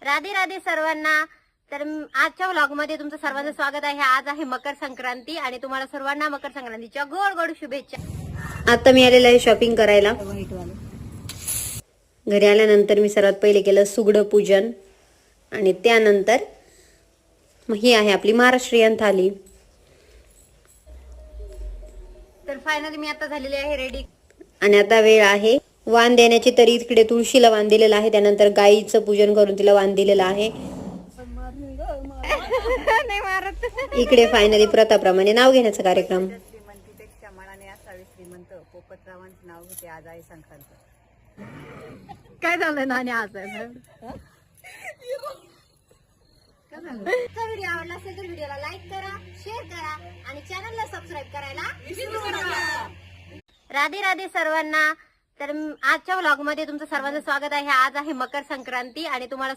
राधे राधे सर्वांना. तर आजच्या व्लॉग मध्ये तुमचं सर्वांचं स्वागत आहे. आज आहे मकर संक्रांती आणि तुम्हाला सर्वांना मकर संक्रांतीच्या गोड गोड शुभेच्छा. आता मी आलेला आहे शॉपिंग करायला. घरी आल्यानंतर मी सर्वात पहिले केलं सुगड पूजन आणि त्यानंतर ही आहे आपली महाराष्ट्रीयन थाली. तर फायनली मी आता झालेली आहे रेडी आणि आता वेळ आहे वाण देण्याची. तरी इकडे तुळशीला वाण दिलेलं आहे, त्यानंतर गाईचं पूजन करून तिला वाण दिलेलं आहे. इकडे फायनली प्रथाप्रमाणे नाव घेण्याचा कार्यक्रम. श्रीमंतीपेक्षा मनाने असावे श्रीमंत, पोपटरावांचे नाव घेते, आज आहे संक्रांत. काय झालं ना? आज व्हिडिओ आवडला असेल तर व्हिडिओला लाईक करा, शेअर करा आणि चॅनलला सबस्क्राईब करायला विसरू नका. राधे राधे सर्वांना. तर आजच्या व्लॉग मध्ये तुमचं सर्वांचं स्वागत आहे. आज आहे मकर संक्रांती आणि तुम्हाला